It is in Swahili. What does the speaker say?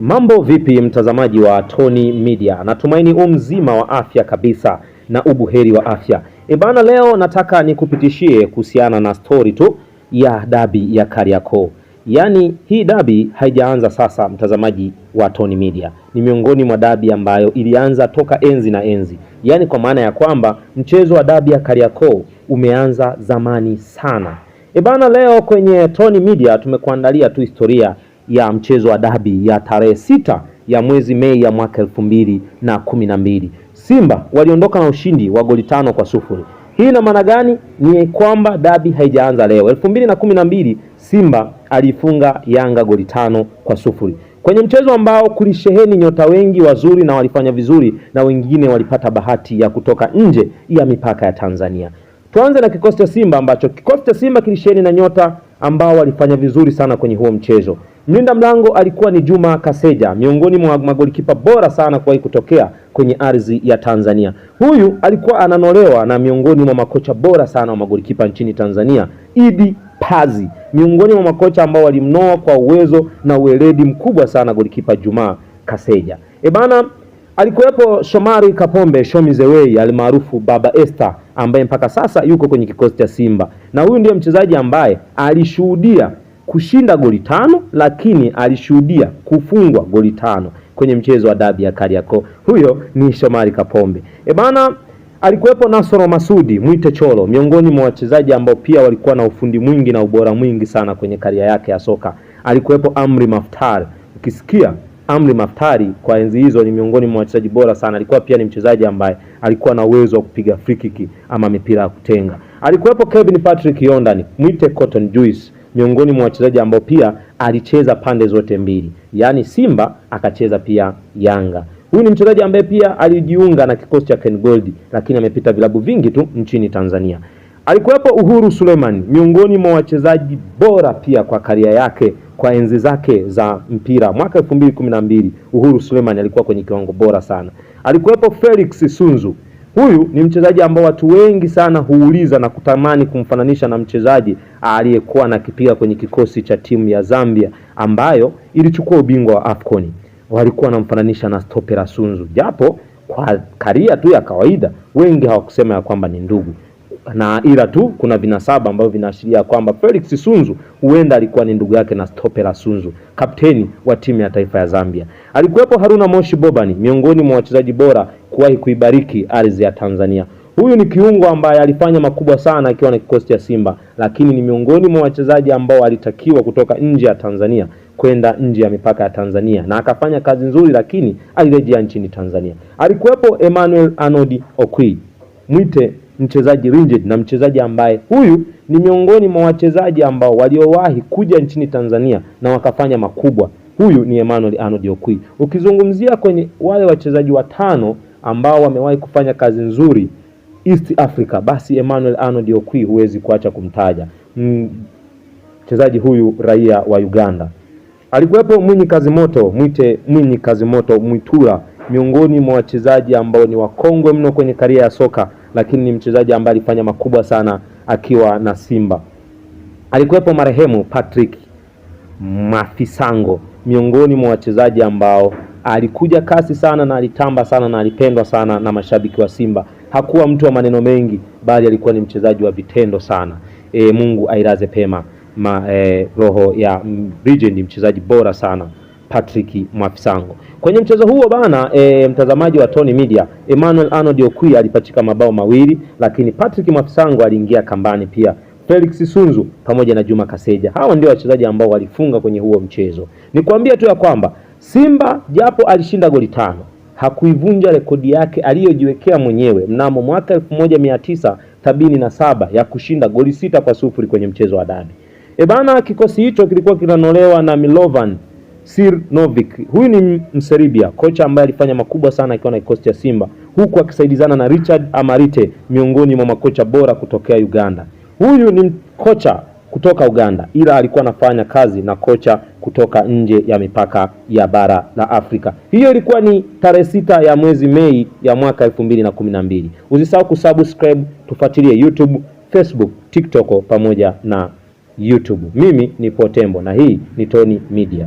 Mambo vipi mtazamaji wa Tony Media? Natumaini mzima wa afya kabisa na ubuheri wa afya. Bana, leo nataka nikupitishie kuhusiana na story tu ya dabi ya Kariakoo. Yaani hii dabi haijaanza sasa mtazamaji wa Tony Media. Ni miongoni mwa dabi ambayo ilianza toka enzi na enzi. Yaani kwa maana ya kwamba mchezo wa dabi ya Kariakoo umeanza zamani sana. Bana, leo kwenye Tony Media tumekuandalia tu historia ya mchezo wa dabi ya tarehe 6 ya mwezi Mei ya mwaka 2012. Simba waliondoka na ushindi wa goli 5-0. Hii ina maana gani? Ni kwamba dabi haijaanza leo. 2012 Simba alifunga Yanga goli 5-0. Kwenye mchezo ambao kulisheheni nyota wengi wazuri na walifanya vizuri na wengine walipata bahati ya kutoka nje ya mipaka ya Tanzania. Tuanze na kikosi cha Simba ambacho kikosi cha Simba kilisheheni na nyota ambao walifanya vizuri sana kwenye huo mchezo. Mlinda mlango alikuwa ni Juma Kaseja, miongoni mwa magolikipa bora sana kuwahi kutokea kwenye ardhi ya Tanzania. Huyu alikuwa ananolewa na miongoni mwa makocha bora sana wa magolikipa nchini Tanzania, Idi Pazi, miongoni mwa makocha ambao walimnoa kwa uwezo na ueledi mkubwa sana golikipa Juma Kaseja. Bana, alikuwepo Shomari Kapombe, Shomi Zewei almaarufu Baba Esther, ambaye mpaka sasa yuko kwenye kikosi cha Simba. Na huyu ndiye mchezaji ambaye alishuhudia kushinda goli 5 lakini alishuhudia kufungwa goli 5 kwenye mchezo wa dabi ya Kariakoo. Huyo ni Shomari Kapombe. Bana, alikuwepo Nasoro Masudi Mwite Cholo, miongoni mwa wachezaji ambao pia walikuwa na ufundi mwingi na ubora mwingi sana kwenye karia yake ya soka. Alikuwepo Amri Maftari. Ukisikia Amri Maftari kwa enzi hizo ni miongoni mwa wachezaji bora sana. Alikuwa pia ni mchezaji ambaye alikuwa na uwezo wa kupiga free kick ama mipira ya kutenga. Alikuwepo Kevin Patrick Yondani Mwite Cotton Juice, miongoni mwa wachezaji ambao pia alicheza pande zote mbili, yaani Simba akacheza pia Yanga. Huyu ni mchezaji ambaye pia alijiunga na kikosi cha Ken Gold, lakini amepita vilabu vingi tu nchini Tanzania. Alikuwepo Uhuru Suleiman, miongoni mwa wachezaji bora pia kwa karia yake kwa enzi zake za mpira. Mwaka 2012 Uhuru Suleiman alikuwa kwenye kiwango bora sana. Alikuwepo Felix Sunzu. Huyu ni mchezaji ambao watu wengi sana huuliza na kutamani kumfananisha na mchezaji aliyekuwa na kipiga kwenye kikosi cha timu ya Zambia ambayo ilichukua ubingwa wa AFCON. Walikuwa wanamfananisha na Stopera Sunzu, japo kwa karia tu ya kawaida wengi hawakusema ya kwamba ni ndugu, na ila tu kuna vinasaba ambavyo vinaashiria kwamba Felix Sunzu huenda alikuwa ni ndugu yake na Stopera Sunzu, kapteni wa timu ya taifa ya Zambia. Alikuwepo Haruna Moshi Bobani, miongoni mwa wachezaji bora kuwahi kuibariki ardhi ya Tanzania. Huyu ni kiungo ambaye alifanya makubwa sana akiwa na kikosi cha Simba, lakini ni miongoni mwa wachezaji ambao alitakiwa kutoka nje ya Tanzania kwenda nje ya mipaka ya Tanzania, na akafanya kazi nzuri, lakini alirejea nchini Tanzania. Alikuwepo Emmanuel Arnold Okwi Mwite, mchezaji rigid na mchezaji ambaye huyu ni miongoni mwa wachezaji ambao waliowahi kuja nchini Tanzania na wakafanya makubwa. Huyu ni Emmanuel Arnold Okwi. Ukizungumzia kwenye wale wachezaji watano ambao wamewahi kufanya kazi nzuri East Africa, basi Emmanuel Arnold Okwi huwezi kuacha kumtaja. Mchezaji huyu raia wa Uganda. Alikuwepo Mwinyi Kazimoto Mwite Mwinyi Kazimoto Mwitura, miongoni mwa wachezaji ambao ni wakongwe mno kwenye karia ya soka, lakini ni mchezaji ambaye alifanya makubwa sana akiwa na Simba. Alikuwepo marehemu Patrick Mafisango, miongoni mwa wachezaji ambao alikuja kasi sana na alitamba sana na alipendwa sana na mashabiki wa Simba. Hakuwa mtu wa maneno mengi, bali alikuwa ni mchezaji wa vitendo sana. Mungu ailaze pema roho ya legend, mchezaji bora sana Patrick Mafisango. Kwenye mchezo huo bana, mtazamaji wa Tony Media, Emmanuel Arnold Okwi alipachika mabao mawili, lakini Patrick Mafisango aliingia kambani pia. Felix Sunzu pamoja na Juma Kaseja, hawa ndio wachezaji ambao walifunga kwenye huo mchezo. Nikwambia tu ya kwamba Simba japo alishinda goli 5, hakuivunja rekodi yake aliyojiwekea mwenyewe mnamo mwaka 1977 ya kushinda goli 6-0 kwenye mchezo wa dabi. Bana, kikosi hicho kilikuwa kinanolewa na Milovan Sirnovic. Huyu ni Mserbia, kocha ambaye alifanya makubwa sana akiwa na kikosi cha Simba, huku akisaidizana na Richard Amarite, miongoni mwa makocha bora kutokea Uganda. Huyu ni kocha kutoka Uganda, ila alikuwa anafanya kazi na kocha kutoka nje ya mipaka ya bara la Afrika. Hiyo ilikuwa ni tarehe 6 ya mwezi Mei ya mwaka 2012. Usisahau kusubscribe, tufuatilie YouTube, Facebook, TikTok pamoja na YouTube. Mimi ni Potembo na hii ni Tony Media.